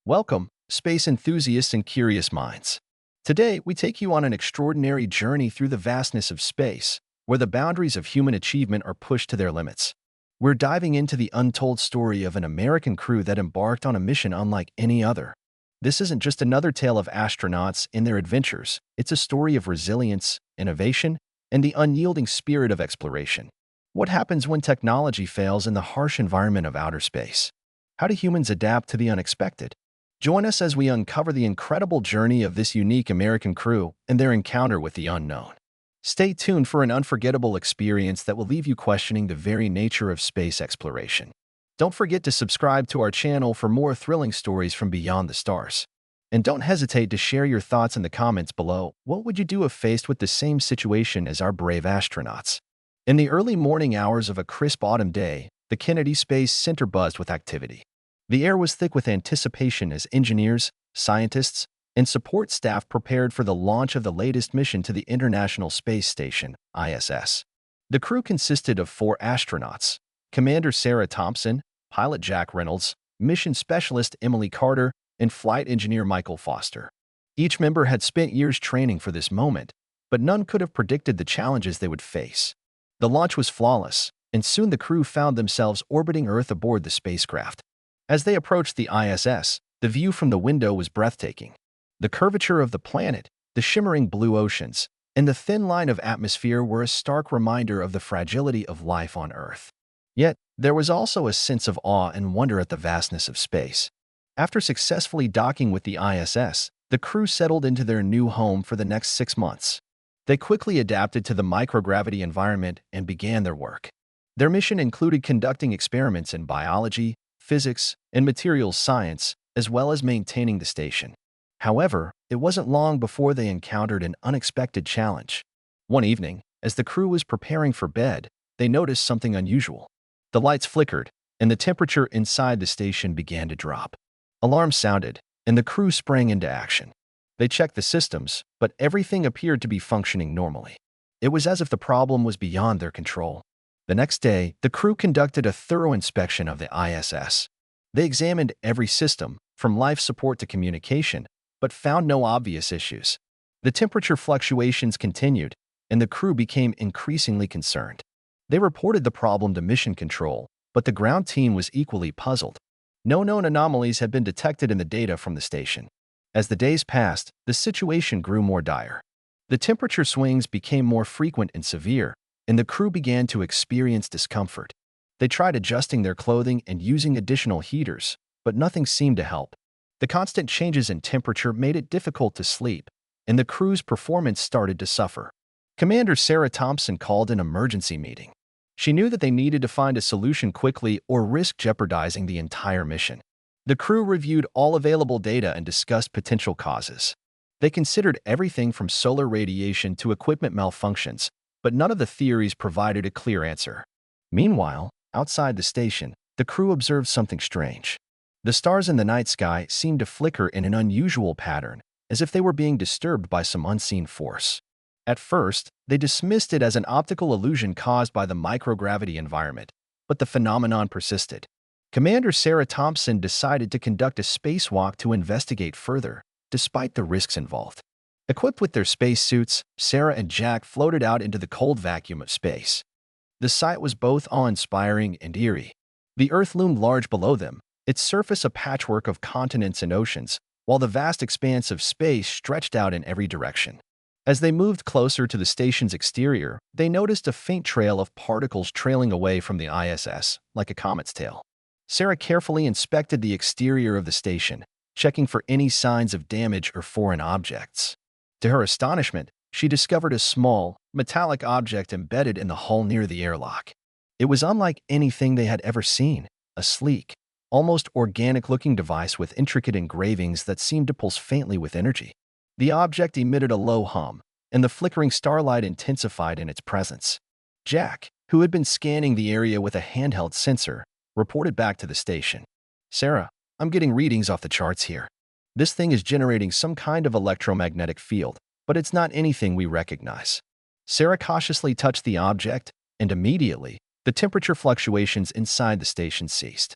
Welcome, space enthusiasts and curious minds. Today, we take you on an extraordinary journey through the vastness of space, where the boundaries of human achievement are pushed to their limits. We're diving into the untold story of an American crew that embarked on a mission unlike any other. This isn't just another tale of astronauts and their adventures, it's a story of resilience, innovation, and the unyielding spirit of exploration. What happens when technology fails in the harsh environment of outer space? How do humans adapt to the unexpected? Join us as we uncover the incredible journey of this unique American crew and their encounter with the unknown. Stay tuned for an unforgettable experience that will leave you questioning the very nature of space exploration. Don't forget to subscribe to our channel for more thrilling stories from beyond the stars. And don't hesitate to share your thoughts in the comments below. What would you do if faced with the same situation as our brave astronauts? In the early morning hours of a crisp autumn day, the Kennedy Space Center buzzed with activity. The air was thick with anticipation as engineers, scientists, and support staff prepared for the launch of the latest mission to the International Space Station, ISS. The crew consisted of 4 astronauts: Commander Sarah Thompson, pilot Jack Reynolds, mission specialist Emily Carter, and flight engineer Michael Foster. Each member had spent years training for this moment, but none could have predicted the challenges they would face. The launch was flawless, and soon the crew found themselves orbiting Earth aboard the spacecraft. As they approached the ISS, the view from the window was breathtaking. The curvature of the planet, the shimmering blue oceans, and the thin line of atmosphere were a stark reminder of the fragility of life on Earth. Yet, there was also a sense of awe and wonder at the vastness of space. After successfully docking with the ISS, the crew settled into their new home for the next 6 months. They quickly adapted to the microgravity environment and began their work. Their mission included conducting experiments in biology, physics, and materials science, as well as maintaining the station. However, it wasn't long before they encountered an unexpected challenge. One evening, as the crew was preparing for bed, they noticed something unusual. The lights flickered, and the temperature inside the station began to drop. Alarms sounded, and the crew sprang into action. They checked the systems, but everything appeared to be functioning normally. It was as if the problem was beyond their control. The next day, the crew conducted a thorough inspection of the ISS. They examined every system, from life support to communication, but found no obvious issues. The temperature fluctuations continued, and the crew became increasingly concerned. They reported the problem to Mission Control, but the ground team was equally puzzled. No known anomalies had been detected in the data from the station. As the days passed, the situation grew more dire. The temperature swings became more frequent and severe, and the crew began to experience discomfort. They tried adjusting their clothing and using additional heaters, but nothing seemed to help. The constant changes in temperature made it difficult to sleep, and the crew's performance started to suffer. Commander Sarah Thompson called an emergency meeting. She knew that they needed to find a solution quickly or risk jeopardizing the entire mission. The crew reviewed all available data and discussed potential causes. They considered everything from solar radiation to equipment malfunctions, but none of the theories provided a clear answer. Meanwhile, outside the station, the crew observed something strange. The stars in the night sky seemed to flicker in an unusual pattern, as if they were being disturbed by some unseen force. At first, they dismissed it as an optical illusion caused by the microgravity environment, but the phenomenon persisted. Commander Sarah Thompson decided to conduct a spacewalk to investigate further, despite the risks involved. Equipped with their spacesuits, Sarah and Jack floated out into the cold vacuum of space. The sight was both awe-inspiring and eerie. The Earth loomed large below them, its surface a patchwork of continents and oceans, while the vast expanse of space stretched out in every direction. As they moved closer to the station's exterior, they noticed a faint trail of particles trailing away from the ISS, like a comet's tail. Sarah carefully inspected the exterior of the station, checking for any signs of damage or foreign objects. To her astonishment, she discovered a small, metallic object embedded in the hull near the airlock. It was unlike anything they had ever seen, a sleek, almost organic-looking device with intricate engravings that seemed to pulse faintly with energy. The object emitted a low hum, and the flickering starlight intensified in its presence. Jack, who had been scanning the area with a handheld sensor, reported back to the station. "Sarah, I'm getting readings off the charts here. This thing is generating some kind of electromagnetic field, but it's not anything we recognize." Sarah cautiously touched the object, and immediately, the temperature fluctuations inside the station ceased.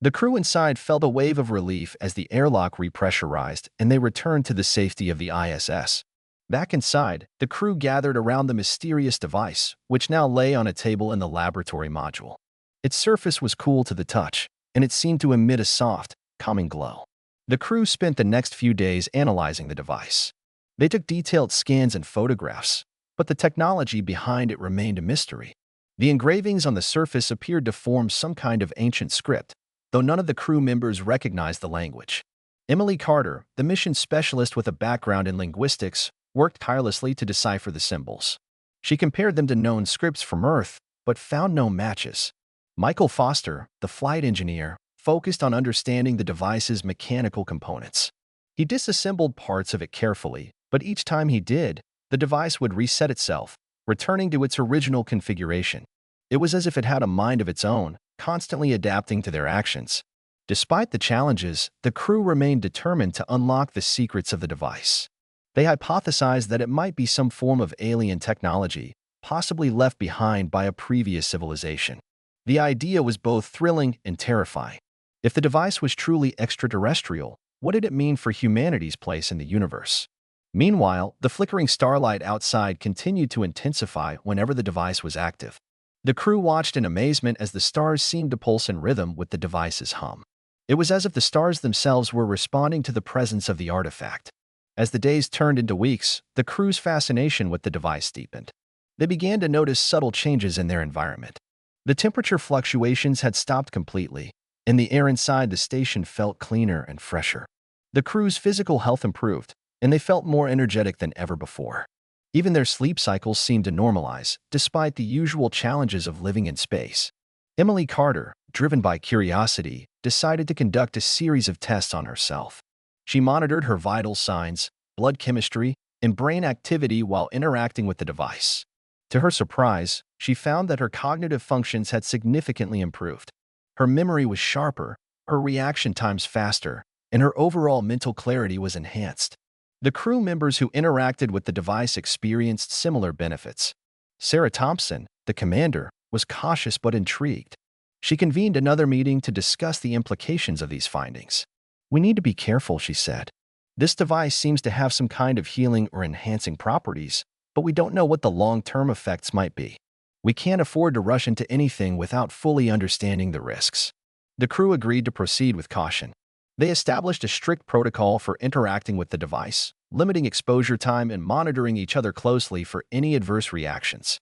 The crew inside felt a wave of relief as the airlock repressurized and they returned to the safety of the ISS. Back inside, the crew gathered around the mysterious device, which now lay on a table in the laboratory module. Its surface was cool to the touch, and it seemed to emit a soft, calming glow. The crew spent the next few days analyzing the device. They took detailed scans and photographs, but the technology behind it remained a mystery. The engravings on the surface appeared to form some kind of ancient script, though none of the crew members recognized the language. Emily Carter, the mission specialist with a background in linguistics, worked tirelessly to decipher the symbols. She compared them to known scripts from Earth, but found no matches. Michael Foster, the flight engineer, focused on understanding the device's mechanical components. He disassembled parts of it carefully, but each time he did, the device would reset itself, returning to its original configuration. It was as if it had a mind of its own, constantly adapting to their actions. Despite the challenges, the crew remained determined to unlock the secrets of the device. They hypothesized that it might be some form of alien technology, possibly left behind by a previous civilization. The idea was both thrilling and terrifying. If the device was truly extraterrestrial, what did it mean for humanity's place in the universe? Meanwhile, the flickering starlight outside continued to intensify whenever the device was active. The crew watched in amazement as the stars seemed to pulse in rhythm with the device's hum. It was as if the stars themselves were responding to the presence of the artifact. As the days turned into weeks, the crew's fascination with the device deepened. They began to notice subtle changes in their environment. The temperature fluctuations had stopped completely, and the air inside the station felt cleaner and fresher. The crew's physical health improved, and they felt more energetic than ever before. Even their sleep cycles seemed to normalize, despite the usual challenges of living in space. Emily Carter, driven by curiosity, decided to conduct a series of tests on herself. She monitored her vital signs, blood chemistry, and brain activity while interacting with the device. To her surprise, she found that her cognitive functions had significantly improved. Her memory was sharper, her reaction times faster, and her overall mental clarity was enhanced. The crew members who interacted with the device experienced similar benefits. Sarah Thompson, the commander, was cautious but intrigued. She convened another meeting to discuss the implications of these findings. "We need to be careful," she said. "This device seems to have some kind of healing or enhancing properties, but we don't know what the long-term effects might be. We can't afford to rush into anything without fully understanding the risks." The crew agreed to proceed with caution. They established a strict protocol for interacting with the device, limiting exposure time and monitoring each other closely for any adverse reactions.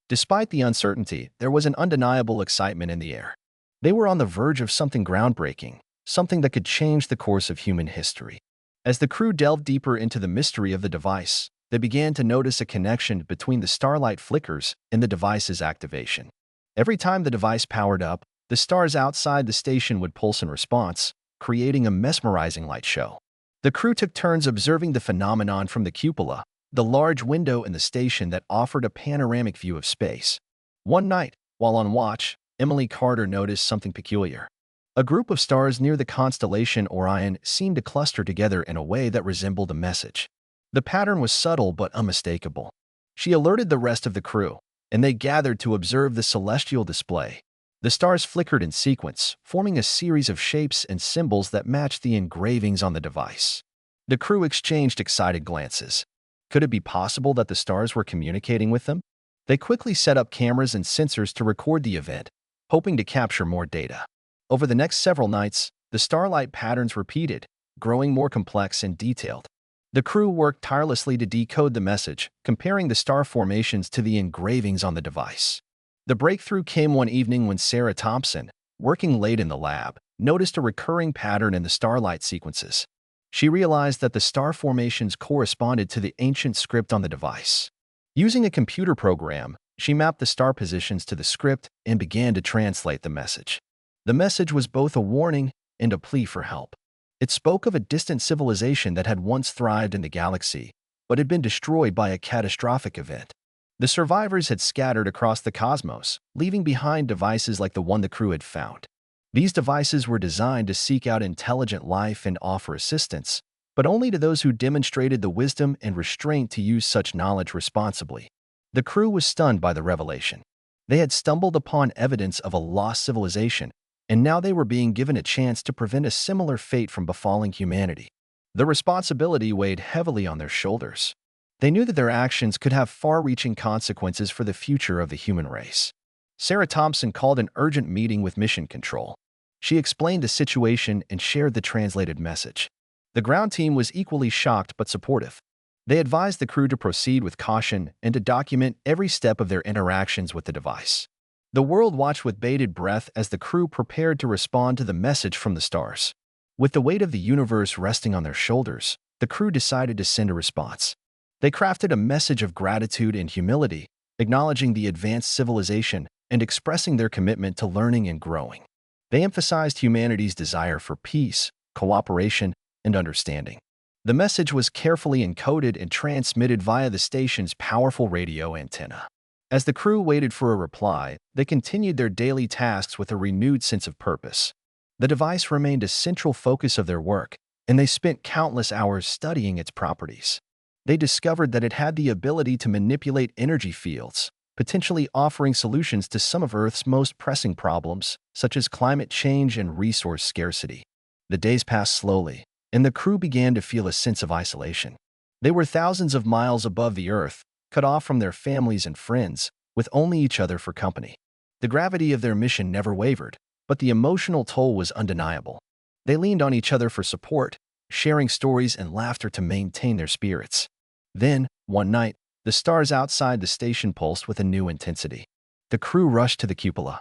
Despite the uncertainty, there was an undeniable excitement in the air. They were on the verge of something groundbreaking, something that could change the course of human history. As the crew delved deeper into the mystery of the device, they began to notice a connection between the starlight flickers and the device's activation. Every time the device powered up, the stars outside the station would pulse in response, creating a mesmerizing light show. The crew took turns observing the phenomenon from the cupola, the large window in the station that offered a panoramic view of space. One night, while on watch, Emily Carter noticed something peculiar. A group of stars near the constellation Orion seemed to cluster together in a way that resembled a message. The pattern was subtle but unmistakable. She alerted the rest of the crew, and they gathered to observe the celestial display. The stars flickered in sequence, forming a series of shapes and symbols that matched the engravings on the device. The crew exchanged excited glances. Could it be possible that the stars were communicating with them? They quickly set up cameras and sensors to record the event, hoping to capture more data. Over the next several nights, the starlight patterns repeated, growing more complex and detailed. The crew worked tirelessly to decode the message, comparing the star formations to the engravings on the device. The breakthrough came one evening when Sarah Thompson, working late in the lab, noticed a recurring pattern in the starlight sequences. She realized that the star formations corresponded to the ancient script on the device. Using a computer program, she mapped the star positions to the script and began to translate the message. The message was both a warning and a plea for help. It spoke of a distant civilization that had once thrived in the galaxy, but had been destroyed by a catastrophic event. The survivors had scattered across the cosmos, leaving behind devices like the one the crew had found. These devices were designed to seek out intelligent life and offer assistance, but only to those who demonstrated the wisdom and restraint to use such knowledge responsibly. The crew was stunned by the revelation. They had stumbled upon evidence of a lost civilization, and now they were being given a chance to prevent a similar fate from befalling humanity. The responsibility weighed heavily on their shoulders. They knew that their actions could have far-reaching consequences for the future of the human race. Sarah Thompson called an urgent meeting with Mission Control. She explained the situation and shared the translated message. The ground team was equally shocked but supportive. They advised the crew to proceed with caution and to document every step of their interactions with the device. The world watched with bated breath as the crew prepared to respond to the message from the stars. With the weight of the universe resting on their shoulders, the crew decided to send a response. They crafted a message of gratitude and humility, acknowledging the advanced civilization and expressing their commitment to learning and growing. They emphasized humanity's desire for peace, cooperation, and understanding. The message was carefully encoded and transmitted via the station's powerful radio antenna. As the crew waited for a reply, they continued their daily tasks with a renewed sense of purpose. The device remained a central focus of their work, and they spent countless hours studying its properties. They discovered that it had the ability to manipulate energy fields, potentially offering solutions to some of Earth's most pressing problems, such as climate change and resource scarcity. The days passed slowly, and the crew began to feel a sense of isolation. They were thousands of miles above the Earth, cut off from their families and friends, with only each other for company. The gravity of their mission never wavered, but the emotional toll was undeniable. They leaned on each other for support, sharing stories and laughter to maintain their spirits. Then, one night, the stars outside the station pulsed with a new intensity. The crew rushed to the cupola,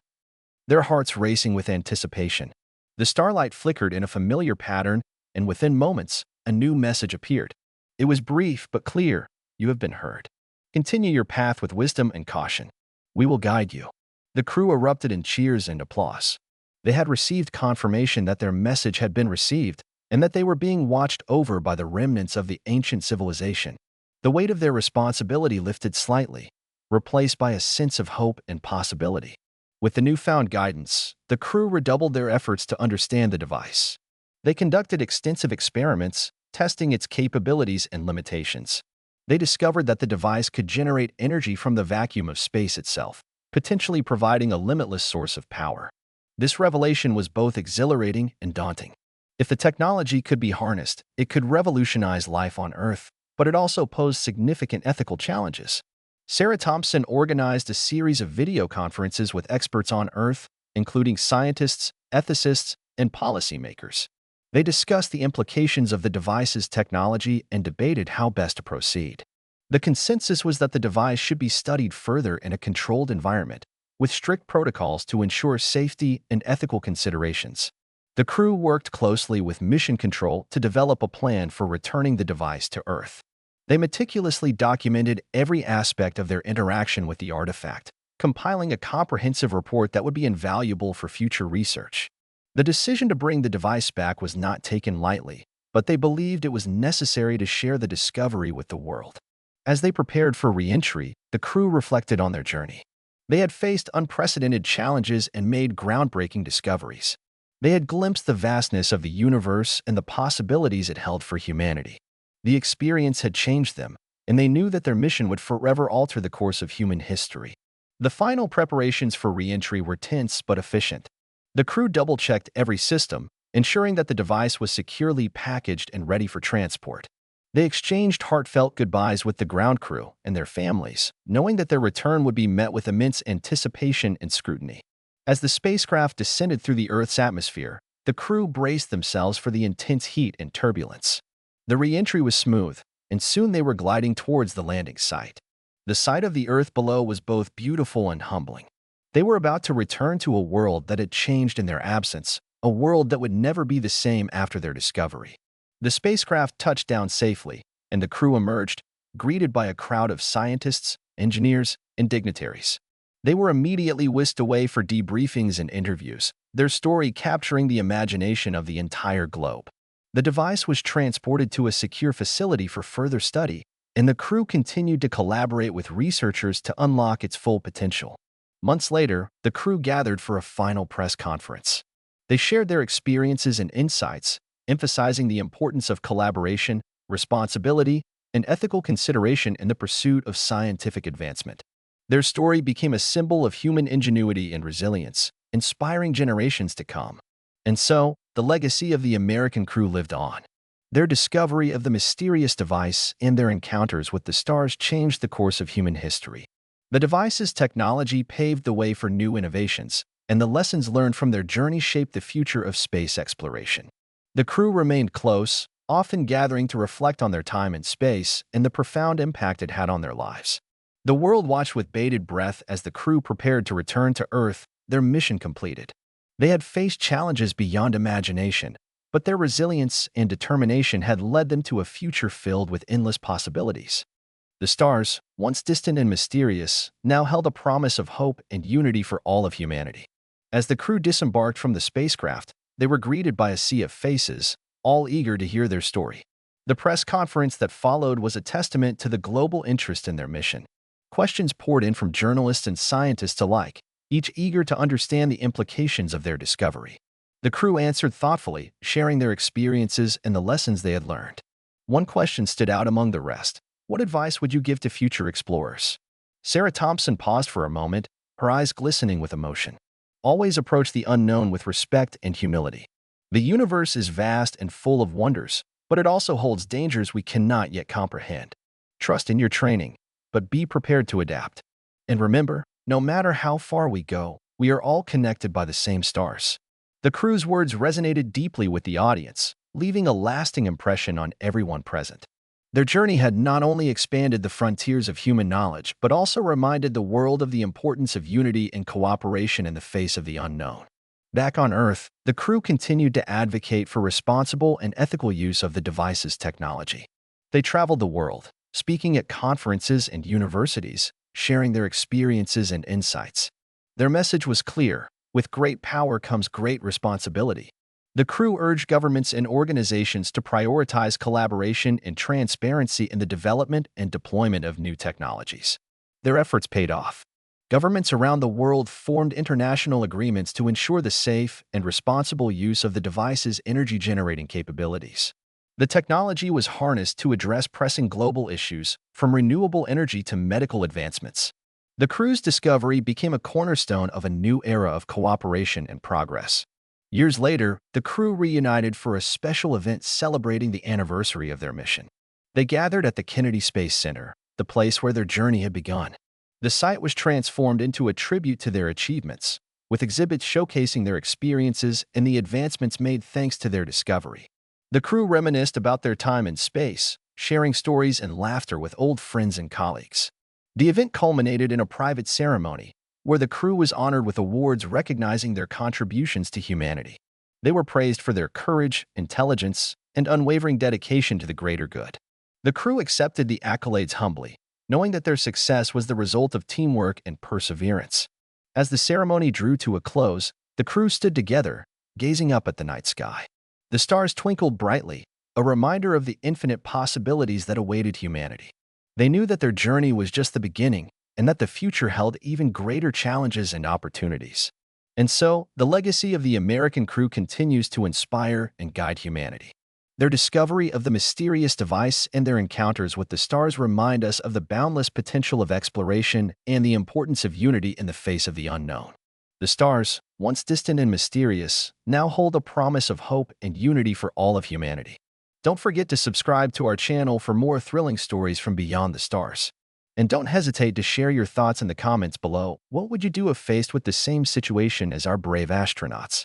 their hearts racing with anticipation. The starlight flickered in a familiar pattern, and within moments, a new message appeared. It was brief but clear. You have been heard. Continue your path with wisdom and caution. We will guide you. The crew erupted in cheers and applause. They had received confirmation that their message had been received and that they were being watched over by the remnants of the ancient civilization. The weight of their responsibility lifted slightly, replaced by a sense of hope and possibility. With the newfound guidance, the crew redoubled their efforts to understand the device. They conducted extensive experiments, testing its capabilities and limitations. They discovered that the device could generate energy from the vacuum of space itself, potentially providing a limitless source of power. This revelation was both exhilarating and daunting. If the technology could be harnessed, it could revolutionize life on Earth, but it also posed significant ethical challenges. Sarah Thompson organized a series of video conferences with experts on Earth, including scientists, ethicists, and policymakers. They discussed the implications of the device's technology and debated how best to proceed. The consensus was that the device should be studied further in a controlled environment, with strict protocols to ensure safety and ethical considerations. The crew worked closely with Mission Control to develop a plan for returning the device to Earth. They meticulously documented every aspect of their interaction with the artifact, compiling a comprehensive report that would be invaluable for future research. The decision to bring the device back was not taken lightly, but they believed it was necessary to share the discovery with the world. As they prepared for re-entry, the crew reflected on their journey. They had faced unprecedented challenges and made groundbreaking discoveries. They had glimpsed the vastness of the universe and the possibilities it held for humanity. The experience had changed them, and they knew that their mission would forever alter the course of human history. The final preparations for re-entry were tense but efficient. The crew double-checked every system, ensuring that the device was securely packaged and ready for transport. They exchanged heartfelt goodbyes with the ground crew and their families, knowing that their return would be met with immense anticipation and scrutiny. As the spacecraft descended through the Earth's atmosphere, the crew braced themselves for the intense heat and turbulence. The re-entry was smooth, and soon they were gliding towards the landing site. The sight of the Earth below was both beautiful and humbling. They were about to return to a world that had changed in their absence, a world that would never be the same after their discovery. The spacecraft touched down safely, and the crew emerged, greeted by a crowd of scientists, engineers, and dignitaries. They were immediately whisked away for debriefings and interviews, their story capturing the imagination of the entire globe. The device was transported to a secure facility for further study, and the crew continued to collaborate with researchers to unlock its full potential. Months later, the crew gathered for a final press conference. They shared their experiences and insights, emphasizing the importance of collaboration, responsibility, and ethical consideration in the pursuit of scientific advancement. Their story became a symbol of human ingenuity and resilience, inspiring generations to come. And so, the legacy of the American crew lived on. Their discovery of the mysterious device and their encounters with the stars changed the course of human history. The device's technology paved the way for new innovations, and the lessons learned from their journey shaped the future of space exploration. The crew remained close, often gathering to reflect on their time in space and the profound impact it had on their lives. The world watched with bated breath as the crew prepared to return to Earth, their mission completed. They had faced challenges beyond imagination, but their resilience and determination had led them to a future filled with endless possibilities. The stars, once distant and mysterious, now held a promise of hope and unity for all of humanity. As the crew disembarked from the spacecraft, they were greeted by a sea of faces, all eager to hear their story. The press conference that followed was a testament to the global interest in their mission. Questions poured in from journalists and scientists alike, each eager to understand the implications of their discovery. The crew answered thoughtfully, sharing their experiences and the lessons they had learned. One question stood out among the rest. What advice would you give to future explorers? Sarah Thompson paused for a moment, her eyes glistening with emotion. Always approach the unknown with respect and humility. The universe is vast and full of wonders, but it also holds dangers we cannot yet comprehend. Trust in your training, but be prepared to adapt. And remember, no matter how far we go, we are all connected by the same stars. The crew's words resonated deeply with the audience, leaving a lasting impression on everyone present. Their journey had not only expanded the frontiers of human knowledge, but also reminded the world of the importance of unity and cooperation in the face of the unknown. Back on Earth, the crew continued to advocate for responsible and ethical use of the device's technology. They traveled the world, speaking at conferences and universities, sharing their experiences and insights. Their message was clear: with great power comes great responsibility. The crew urged governments and organizations to prioritize collaboration and transparency in the development and deployment of new technologies. Their efforts paid off. Governments around the world formed international agreements to ensure the safe and responsible use of the device's energy-generating capabilities. The technology was harnessed to address pressing global issues, from renewable energy to medical advancements. The crew's discovery became a cornerstone of a new era of cooperation and progress. Years later, the crew reunited for a special event celebrating the anniversary of their mission. They gathered at the Kennedy Space Center, the place where their journey had begun. The site was transformed into a tribute to their achievements, with exhibits showcasing their experiences and the advancements made thanks to their discovery. The crew reminisced about their time in space, sharing stories and laughter with old friends and colleagues. The event culminated in a private ceremony, where the crew was honored with awards recognizing their contributions to humanity. They were praised for their courage, intelligence, and unwavering dedication to the greater good. The crew accepted the accolades humbly, knowing that their success was the result of teamwork and perseverance. As the ceremony drew to a close, the crew stood together, gazing up at the night sky. The stars twinkled brightly, a reminder of the infinite possibilities that awaited humanity. They knew that their journey was just the beginning, and that the future held even greater challenges and opportunities. And so, the legacy of the American crew continues to inspire and guide humanity. Their discovery of the mysterious device and their encounters with the stars remind us of the boundless potential of exploration and the importance of unity in the face of the unknown. The stars, once distant and mysterious, now hold a promise of hope and unity for all of humanity. Don't forget to subscribe to our channel for more thrilling stories from beyond the stars. And don't hesitate to share your thoughts in the comments below. What would you do if faced with the same situation as our brave astronauts?